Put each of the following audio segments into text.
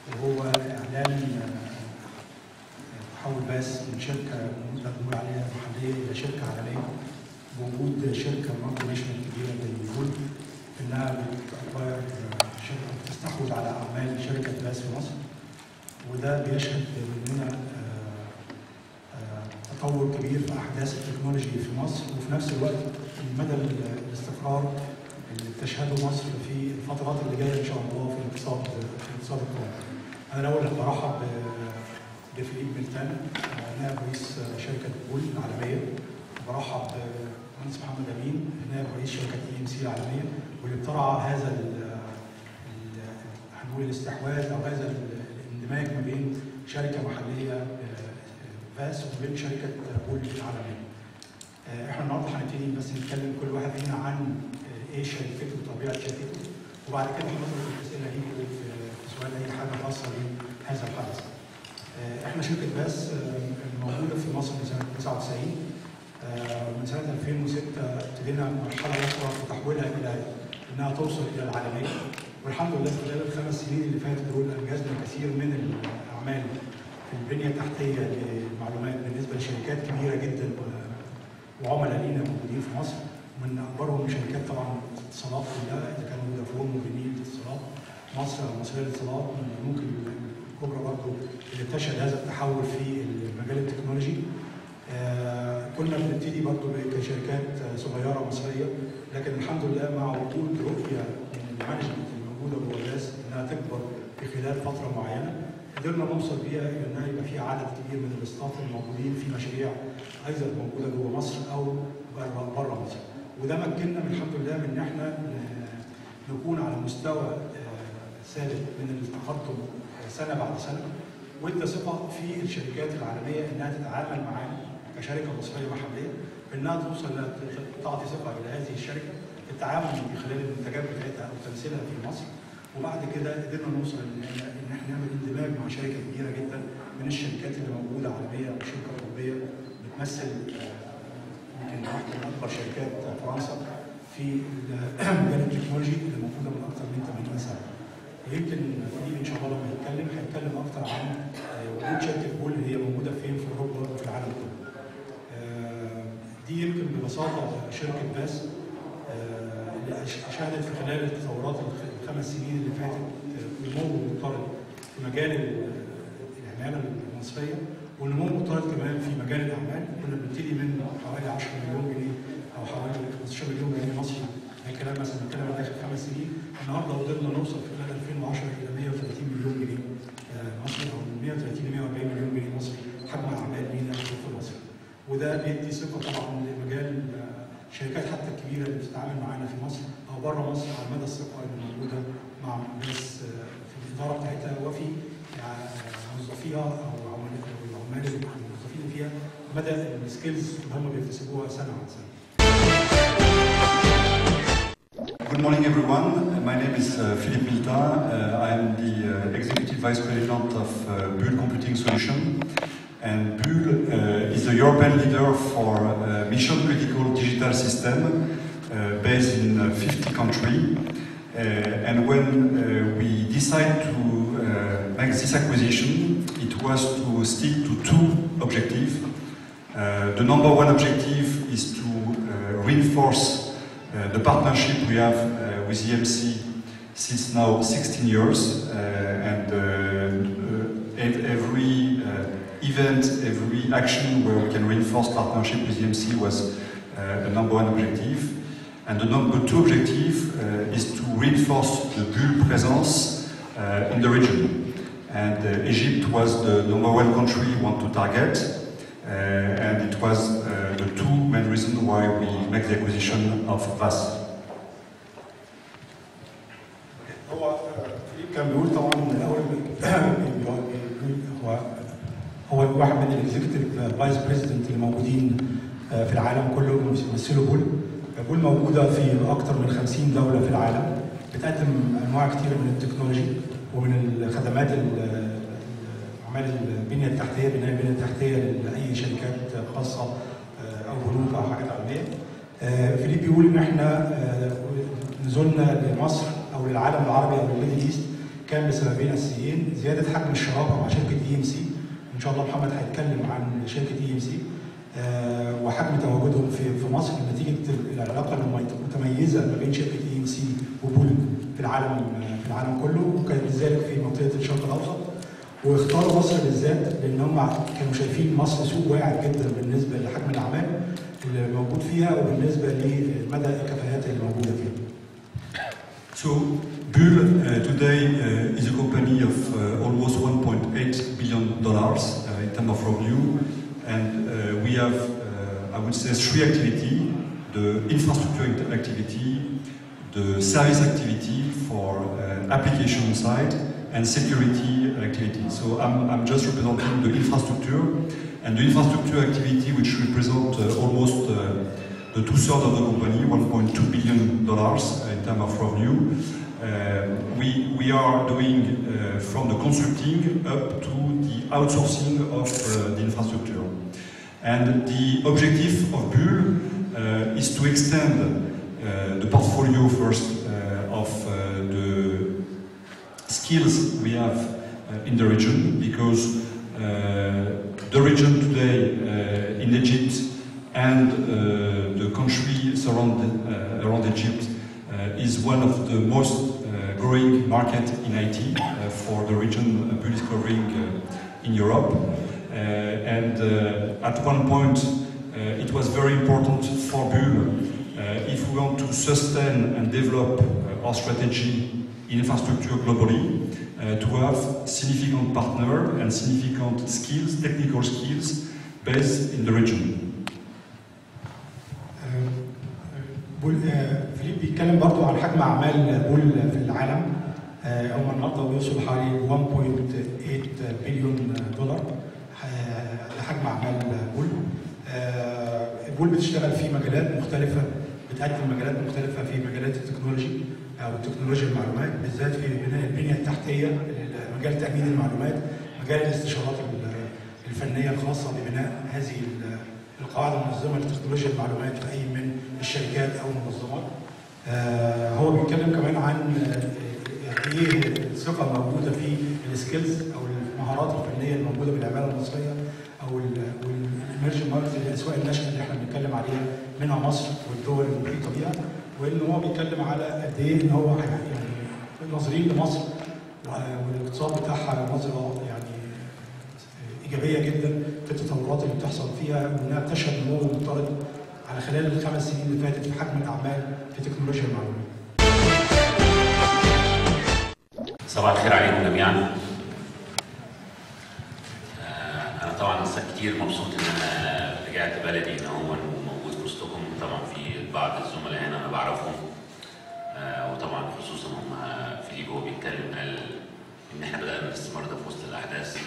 وهو إعلان تحول باس من شركة نقدر نقول عليها محلية إلى شركة عالمية بوجود شركة مالتي ناشونال كبيرة زي جول، إنها بتأكواير شركة بتستحوذ على أعمال شركة باس في مصر. وده بيشهد مننا تطور كبير في أحداث التكنولوجي في مصر، وفي نفس الوقت مدى الاستقرار اللي بتشهده مصر في الفترات اللي جايه ان شاء الله في الاقتصاد القومي. انا الاول برحب بفيليب ميلتان نائب رئيس شركه جول العالميه، وبرحب بمهندس محمد امين نائب رئيس شركه EMC العالميه، واللي بترعى هذا هنقول الاستحواذ او هذا الاندماج ما بين شركه محليه باس وبين شركه جول العالميه. احنا النهارده هنبتدي بس نتكلم كل واحد فينا عن ايه شركته وطبيعه شركته، وبعد كده هنطرح الاسئله ليكم في سؤال اي حاجه خاصه بهذا الحدث. احنا شركه باس موجوده في مصر من سنه 99. من سنه 2006 ابتدينا مرحله اخرى في تحويلها الى انها توصل الى العالميه، والحمد لله خلال ال5 سنين اللي فاتوا دول انجزنا كثير من الاعمال في البنيه التحتيه للمعلومات بالنسبه لشركات كبيره جدا وعملاء لينا موجودين في مصر. من اكبرهم شركات طبعا الاتصالات كلها، اذا كانوا فودافون وبنين اتصالات، مصر مصريه للاتصالات، من البنوك الكبرى برضه اللي بتشهد هذا التحول في المجال التكنولوجي. كنا بنبتدي برضه كشركات صغيره مصريه، لكن الحمد لله مع وجود رؤيه من المانجمنت الموجوده جوه باس انها تكبر في خلال فتره معينه، قدرنا نوصل بيها الى انها يبقى في عدد كبير من الاستاف الموجودين في مشاريع ايضا موجوده جوه مصر او بره مصر. وده مكننا من الحمد لله من ان احنا نكون على مستوى ثابت من التقدم سنه بعد سنه، وادى ثقه في الشركات العالميه انها تتعامل معانا كشركه مصريه محليه، انها توصل تعطي ثقه الى هذه الشركه في التعامل من خلال المنتجات بتاعتها او تمثيلها في مصر. وبعد كده قدرنا نوصل ان احنا نعمل اندماج مع شركه كبيره جدا من الشركات اللي موجوده عالميه، وشركه اوروبيه بتمثل يمكن واحده من اكبر شركات فرنسا في مجال التكنولوجي اللي موجوده من اكثر من 80 سنه. ويمكن فيليب ان شاء الله لما هيتكلم اكثر عن وجود شركه جول اللي هي موجوده فين في اوروبا وفي العالم كله. دي يمكن ببساطه شركه باس اللي شهدت في خلال التطورات ال5 سنين اللي فاتت نمو مضطرد في مجال العماله المصريه، ونمو مضطرد كمان في مجال الاعمال. كنا بنبتدي من حوالي 10 مليون جنيه او حوالي 15 مليون جنيه مصري، ده كلام مثلا بنتكلم عن اخر 5 سنين. النهارده قدرنا نوصل في خلال 2010 الى 130 مليون جنيه مصري، او من 130 ل 140 مليون جنيه مصري حجم اعمال لينا في مصر. وده بيدي ثقه طبعا لمجال الشركات حتى الكبيره اللي بتتعامل معانا في مصر او بره مصر على مدى الثقه اللي موجوده مع الناس في الاداره بتاعتها وفي موظفيها او العمال الموظفين فيها، مدى السكيلز اللي هم بيكتسبوها سنه عن سنه. Good morning, everyone. My name is Philippe Miltin. I am the Executive Vice President of Bull Computing Solution. And Bull is the European leader for mission-critical digital system based in 50 countries. And when we decided to make this acquisition, it was to stick to two objectives. The number one objective is to reinforce the partnership we have with EMC since now 16 years, and every event, every action where we can reinforce partnership with EMC was the number one objective. And the number two objective is to reinforce the Bull presence in the region. And Egypt was the number one country we want to target, and it was the two main reasons why we make the acquisition of VAS. فيليب كان بيقول طبعا من الاول هو واحد من الاكزيكتيف فايس بريزيدنت اللي موجودين في العالم كله بيمثلوا بول. بول موجوده في اكثر من 50 دوله في العالم، بتقدم انواع كثيره من التكنولوجي ومن الخدمات اعمال البنيه التحتيه، بناء البنيه التحتيه لاي شركات خاصه او بنوك او حاجات عالميه. فيليب بيقول ان احنا نزولنا لمصر او للعالم العربي او للميدل ايست كان بسببين اساسيين: زياده حجم الشراكه مع شركه EMC، ان شاء الله محمد هيتكلم عن شركه EMC، وحجم تواجدهم في مصر نتيجه العلاقه المتميزه ما بين شركه EMC وبول في العالم كله، وكان ذلك في منطقه الشرق الاوسط. واختاروا مصر بالذات لان هم كانوا شايفين مصر سوق واعد جدا بالنسبه لحجم الاعمال اللي موجود فيها وبالنسبه لمدى الكفاءات اللي موجوده فيها. So Bull today is a company of almost $1.8 billion in terms of revenue, and we have, I would say, three activities: the infrastructure activity, the service activity for application side, and security activity. So I'm just representing the infrastructure, and the infrastructure activity, which represent almost the two-thirds of the company, $1.2 billion in terms of revenue. We are doing from the consulting up to the outsourcing of the infrastructure. And the objective of Bull is to extend the portfolio first of the skills we have in the region, because the region today in Egypt and the country around Egypt is one of the most growing market in IT for the region Bull is covering in Europe. And at one point it was very important for Bull, if we want to sustain and develop our strategy in infrastructure globally, to have significant partner and significant skills, technical skills, based in the region. فيليب بيتكلم برضو عن حجم اعمال بول في العالم. هم النهارده بيوصل حوالي $1.8 بليون لحجم اعمال بول. بول بتشتغل في مجالات مختلفه، بتقدم مجالات مختلفه في مجالات التكنولوجي او تكنولوجيا المعلومات، بالذات في بناء البنيه التحتيه، مجال تامين المعلومات، مجال الاستشارات الفنيه الخاصه ببناء هذه القواعد المنظمه لتكنولوجيا المعلومات في اي من الشركات او المنظمات. هو بيتكلم كمان عن ايه الثقه الموجوده في السكيلز او المهارات الفنيه الموجوده بالعماله المصريه او والاميرجن ماركت، الاسواق الناشئه اللي احنا بنتكلم عليها منها مصر والدول المحيطه بيها، وان هو بيتكلم على قد ايه ان هو يعني ناظرين لمصر والاقتصاد بتاعها نظره يعني ايجابيه جدا في التطورات اللي بتحصل فيها، وانها بتشهد نمو مضطرد على خلال ال5 سنين اللي فاتت في حجم الاعمال في تكنولوجيا المعلومات. صباح الخير عليكم جميعا. انا طبعا لسه كتير مبسوط ان انا رجعت بلدي ان هو موجود في وسطكم. طبعا في بعض الزملاء هنا انا بعرفهم، وطبعا خصوصا هم فيليب هو بيتكلم قال ان احنا بدانا الاستثمار ده في وسط الاحداث.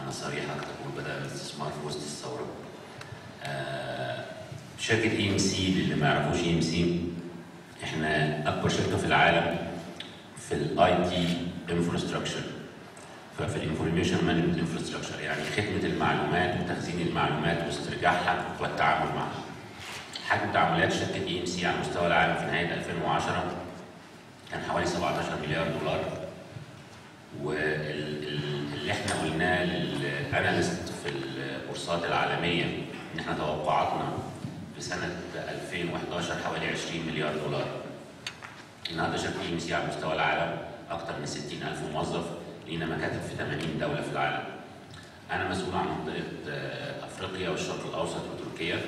انا صريح اكتر بقول بدانا الاستثمار في وسط الثوره. شركه EMC للي ما يعرفوش EMC احنا اكبر شركه في العالم في الاي تي انفراستراكشر، ففي الانفورميشن مانجمنت انفراستراكشر، يعني خدمه المعلومات وتخزين المعلومات واسترجاعها والتعامل معها. حجم تعاملات شركه EMC على مستوى العالم في نهايه 2010 كان حوالي $17 مليار، واللي احنا قلناه للاناليست في البورصات العالميه ان احنا توقعاتنا في سنه 2011 حوالي $20 مليار. النهارده شركه EMC على مستوى العالم اكثر من 60,000 موظف، لينا مكاتب في 80 دوله في العالم. انا مسؤول عن منطقه افريقيا والشرق الاوسط وتركيا.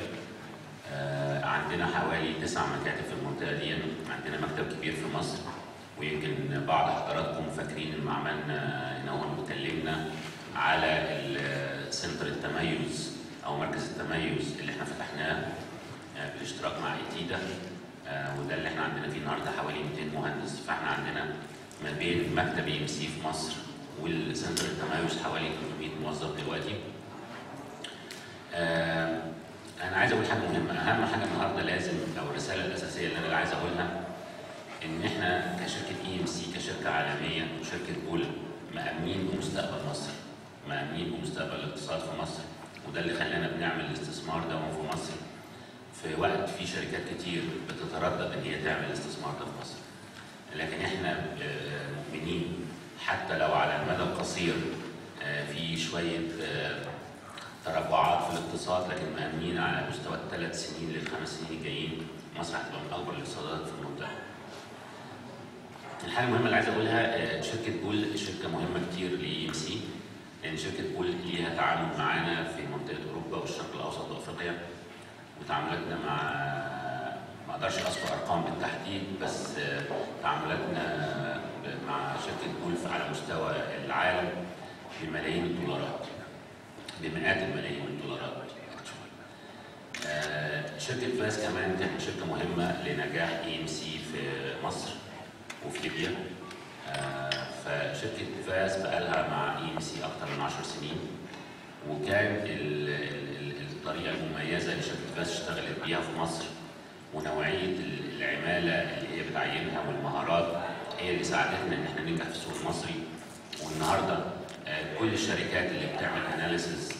عندنا حوالي 9 مكاتب في المنطقه دي. عندنا مكتب كبير في مصر، ويمكن بعض حضراتكم فاكرين لما عملنا ان هو اتكلمنا على سنتر التميز او مركز التميز اللي احنا فتحناه بالاشتراك مع ايتيدا، وده اللي احنا عندنا فيه النهارده حوالي 200 مهندس. فاحنا عندنا ما بين مكتب EMC في مصر والسنتر التميز حوالي 300 موظف دلوقتي. انا عايز اقول حاجه مهمه، اهم حاجه النهارده لازم، او الرساله الاساسيه اللي انا عايز اقولها، ان احنا كشركه EMC كشركه عالميه وشركه بول مأمنين بمستقبل مصر، مأمنين بمستقبل الاقتصاد في مصر، وده اللي خلانا بنعمل الاستثمار ده في مصر في وقت في شركات كتير بتتردد ان هي تعمل الاستثمار ده في مصر. لكن احنا مؤمنين حتى لو على المدى القصير في شوية تراجعات في الاقتصاد، لكن مأمنين على مستوى ال3 سنين لل5 سنين الجايين مصر هتبقى من أكبر الاقتصادات في المنطقة. الحاجة المهمة اللي عايز أقولها، شركة بول شركة مهمة كتير لEMC، لأن شركة بول ليها تعامل معانا في منطقة أوروبا والشرق الأوسط وأفريقيا، وتعاملاتنا ما أقدرش أذكر أرقام بالتحديد، بس تعاملاتنا مع شركة بول على مستوى العالم بملايين الدولارات، بمئات الملايين من الدولارات. شركة فاس كمان كانت شركة مهمة لنجاح EMC في مصر وفي ليبيا. فشركة فاس بقالها مع EMC أكثر من 10 سنين، وكان الطريقة المميزة اللي شركة فاس اشتغلت بيها في مصر ونوعية العمالة اللي هي بتعينها والمهارات هي اللي ساعدتنا إن احنا ننجح في السوق المصري. والنهارده كل الشركات اللي بتعمل اناليسيز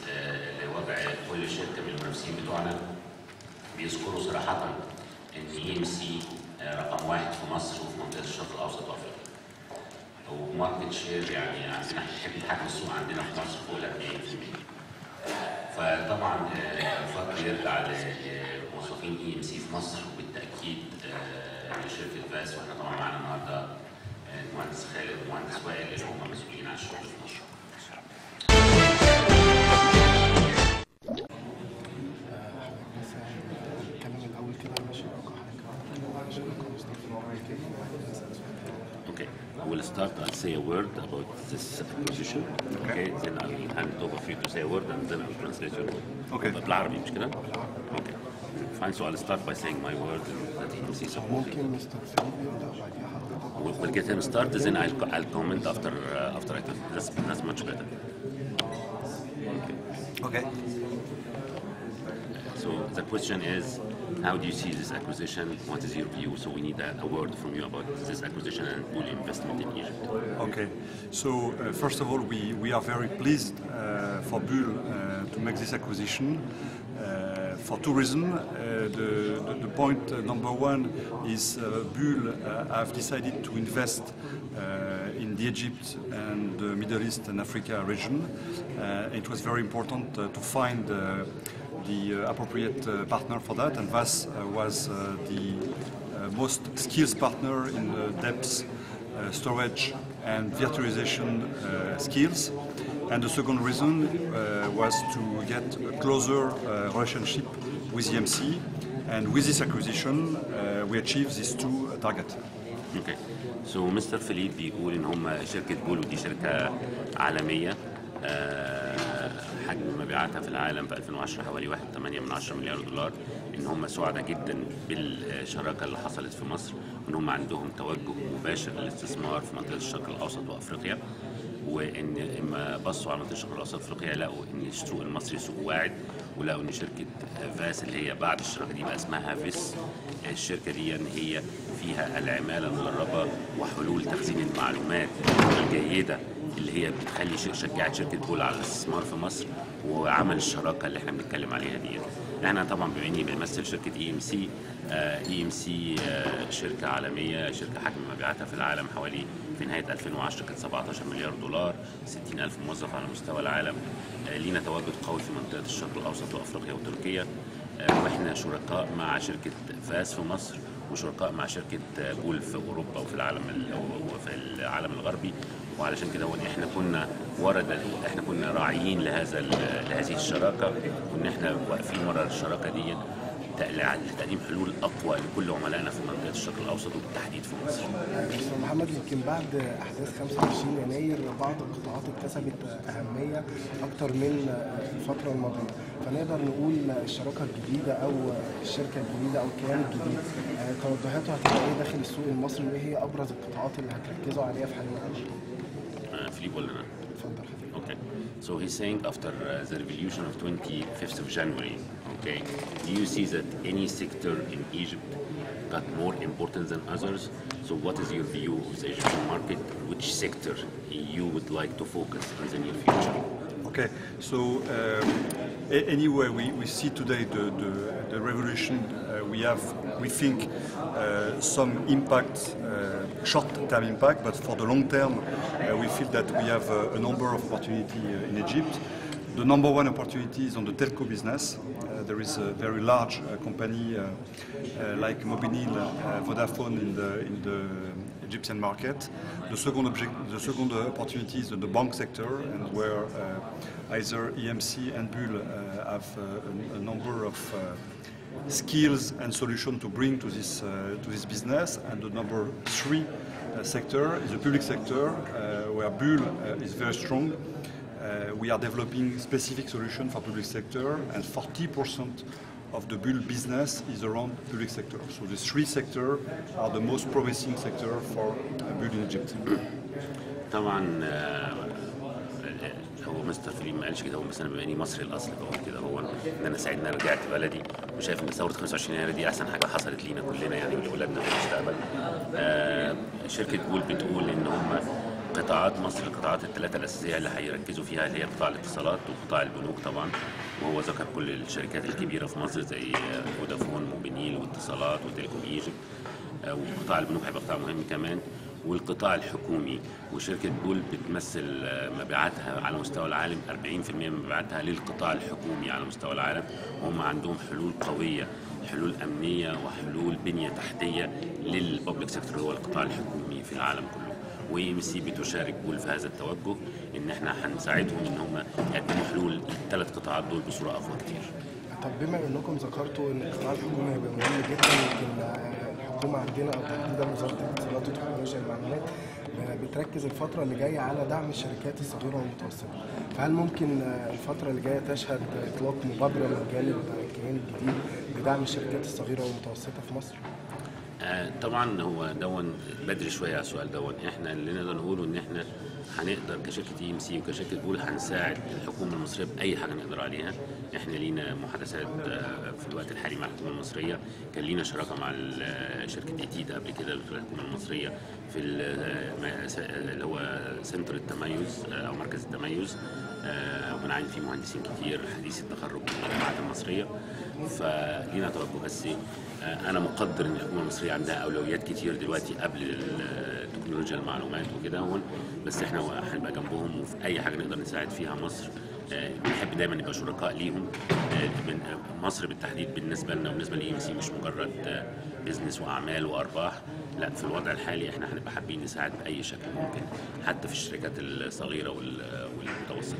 لوضع كل شركة من المنافسين بتوعنا بيذكروا صراحة إن EMC رقم 1 في مصر وفي منطقة الشرق الأوسط وأفريقيا. وماركت شير يعني عندنا حجم السوق عندنا في مصر فوق ال 40%. فطبعا الفضل يرجع لموظفين EMC في مصر وبالتأكيد لشركة فاس، واحنا طبعا معانا النهارده المهندس خالد والمهندس وائل اللي هم مسؤولين عن الشغل في مصر. Okay, we'll start. I'll say a word about this acquisition. Okay, then I'll hand it over for you to say a word and then I'll translate your word. Okay. بالعربي مش كده؟ Okay. Fine, so I'll start by saying my word that EMC supported. ممكن مستر فيليب يبدأ وبعديها حضرتك. We'll get him started, then I'll comment after I talk. That's much better. Okay. So the question is, how do you see this acquisition? What is your view? So we need a word from you about this acquisition and Bull investment in Egypt. Okay. So first of all, we are very pleased for Bull to make this acquisition for two reasons. The point number one is Bull have decided to invest in the Egypt and the Middle East and Africa region. It was very important to find the appropriate partner for that, and VAS was the most skilled partner in the depth, storage and virtualization skills. And the second reason was to get a closer relationship with EMC, and with this acquisition we achieved these two targets. Okay. So Mr. Philippe بيقول إن هم شركة بول ودي شركة عالمية، حجم مبيعاتها في العالم في 2010 حوالي 1.8 مليار دولار، ان هم سعداء جدا بالشراكه اللي حصلت في مصر، وان هم عندهم توجه مباشر للاستثمار في منطقه الشرق الاوسط وافريقيا، وان اما بصوا على منطقه الشرق الاوسط وافريقيا لقوا ان السوق المصري سوق واعد، ولقوا ان شركه فاس اللي هي بعد الشراكه دي بقى اسمها فيس، الشركه دي ان هي فيها العماله المدربه وحلول تخزين المعلومات الجيده اللي هي بتخلي شجعت شركه بول على الاستثمار في مصر وعمل الشراكه اللي احنا بنتكلم عليها دي. احنا طبعا بما اني بنمثل شركه EMC شركه عالميه، شركه حجم مبيعاتها في العالم حوالي في نهايه 2010 كانت 17 مليار دولار، 60,000 موظف على مستوى العالم. لينا تواجد قوي في منطقه الشرق الاوسط وافريقيا وتركيا، واحنا شركاء مع شركه فاس في مصر وشركاء مع شركه بول في اوروبا وفي العالم الغربي. وعلشان كده احنا كنا راعيين لهذه الشراكه، وان احنا واقفين ورا الشراكه دي لتقديم حلول اقوى لكل عملائنا في منطقه الشرق الاوسط وبالتحديد في مصر. استاذ محمد، يمكن بعد احداث 25 يناير بعض القطاعات اكتسبت اهميه اكثر من الفتره الماضيه، فنقدر نقول الشراكه الجديده او الشركه الجديده او الكيان الجديد توجهاته هتبقى ايه داخل السوق المصري، وايه هي ابرز القطاعات اللي هتركزوا عليها في حجم الانشطه؟ فيليب ولا انا؟ اتفضل حضرتك. Okay. So he's saying after the revolution of 25th of January, okay, do you see that any sector in Egypt got more importance than others? So what is your view of the Egyptian market? Which sector you would like to focus in the near future? Okay, so anyway, we see today the revolution we think some impact, short-term impact, but for the long term, we feel that we have a number of opportunities in Egypt. The number one opportunity is on the telco business. There is a very large company like Mobinil, Vodafone in the Egyptian market. The second opportunity is in the bank sector, and where either EMC and Bull have a number of skills and solutions to bring to this business. And the number three sector is the public sector, where Bull is very strong. We are developing specific solutions for public sector, and 40% of the Bull business is around public sector. So the three sectors are the most promising sector for Bull in Egypt. طبعا هو مستر فيليب ما قالش كده، هو بس انا بما اني مصري الاصل بقول كده، هو ان انا سعيد ان انا رجعت بلدي، وشايف ان ثوره 25 يناير دي احسن حاجه حصلت لينا كلنا يعني ولولادنا في المستقبل. شركه بول بتقول ان هم قطاعات مصر، القطاعات الثلاثه الاساسيه اللي هيركزوا فيها اللي هي قطاع الاتصالات وقطاع البنوك طبعا، وهو ذكر كل الشركات الكبيره في مصر زي فودافون موبينيل واتصالات وتيليكوم ايجيبت، وقطاع البنوك هيبقى قطاع مهم كمان، والقطاع الحكومي. وشركه بول بتمثل مبيعاتها على مستوى العالم 40% من مبيعاتها للقطاع الحكومي على مستوى العالم، وهم عندهم حلول قويه، حلول امنيه وحلول بنيه تحتيه للببليك سيكتور هو القطاع الحكومي في العالم كله. وEMC بتشارك بول في هذا التوجه، ان احنا هنساعدهم ان هم يقدموا حلول للثلاث قطاعات دول بصوره افضل كتير. طب بما انكم ذكرتوا ان القطاع الحكومي هيبقى مهم جدا، يمكن الحكومه عندنا او تحديدا وزاره الاتصالات وتكنولوجيا المعلومات بتركز الفتره اللي جايه على دعم الشركات الصغيره والمتوسطه، فهل ممكن الفتره اللي جايه تشهد اطلاق مبادره من جانب الكيان الجديد بدعم الشركات الصغيره والمتوسطه في مصر؟ طبعا هو دون بدري شويه على السؤال دون. احنا اللي نقدر نقوله ان احنا هنقدر كشركه EMC وكشركه بول هنساعد الحكومه المصريه باي حاجه نقدر عليها. احنا لينا محادثات في الوقت الحالي مع الحكومه المصريه، كان لينا شراكه مع شركه ايتيدا قبل كده في الحكومه المصريه في اللي هو سنتر التميز او مركز التميز، وبنعين فيه مهندسين كتير حديثي التخرج من الجامعات المصريه، فلينا توجه. بس انا مقدر ان الحكومه المصريه عندها اولويات كتير دلوقتي قبل تكنولوجيا المعلومات وكده هون، بس احنا هنبقى جنبهم وفي اي حاجه نقدر نساعد فيها مصر. بنحب دايما نبقى شركاء ليهم. مصر بالتحديد بالنسبه لنا وبالنسبه لEMC مش مجرد بيزنس واعمال وارباح، لا، في الوضع الحالي احنا هنبقى حابين نساعد باي شكل ممكن، حتى في الشركات الصغيره والمتوسطه.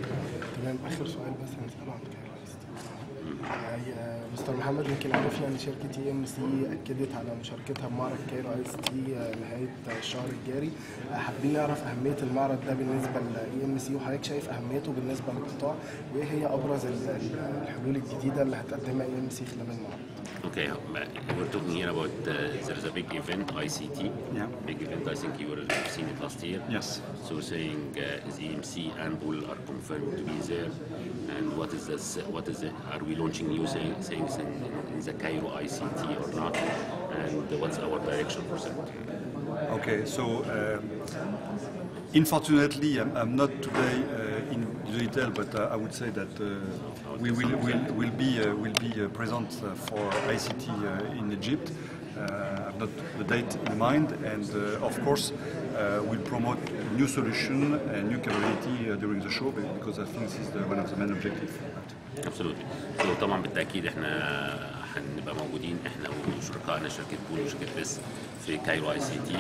تمام، اخر سؤال بس هنساله عن مستر محمد، يمكن عرفنا ان شركه EMC اكدت على مشاركتها بمعرض كايرو ICT نهايه الشهر الجاري. حابين نعرف اهميه المعرض ده بالنسبه لEMC، وحضرتك شايف اهميته بالنسبه للقطاع، وايه هي ابرز الحلول الجديده اللي هتقدمها EMC خلال المعرض؟ Okay, we're talking here about there's a big event, ICT. Yeah. Big event. I think you have seen it last year. Yes. So saying is EMC and Bull are confirmed to be there, and what is this? What is it? Are we launching new things in the Cairo ICT or not? And what's our direction for that? Okay, so unfortunately, I'm not today in detail, but I would say that we will be present for ICT in Egypt. I've not the date in mind, and of course, we'll promote new solution and new capability during the show, because I think this is one of the main objectives. Absolutely. So طبعا بالتأكيد احنا هنبقى موجودين احنا وشركائنا شركة بول وشركة بس في كايرو ICT،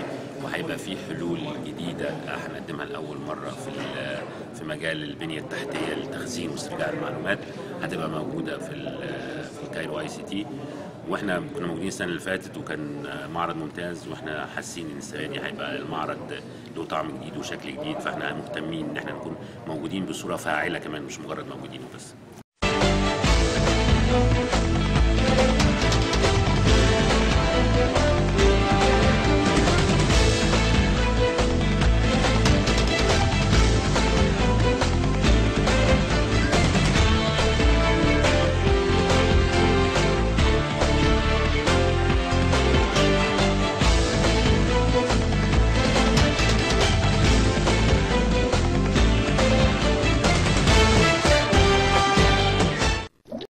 وهيبقى في حلول جديدة هنقدمها لأول مرة في مجال البنية التحتية لتخزين واسترجاع المعلومات، هتبقى موجودة في كايرو ICT. واحنا كنا موجودين السنة اللي فاتت وكان معرض ممتاز، واحنا حاسين ان السنة دي هيبقى المعرض له طعم جديد وشكل جديد، فاحنا مهتمين ان احنا نكون موجودين بصورة فاعلة كمان، مش مجرد موجودين وبس.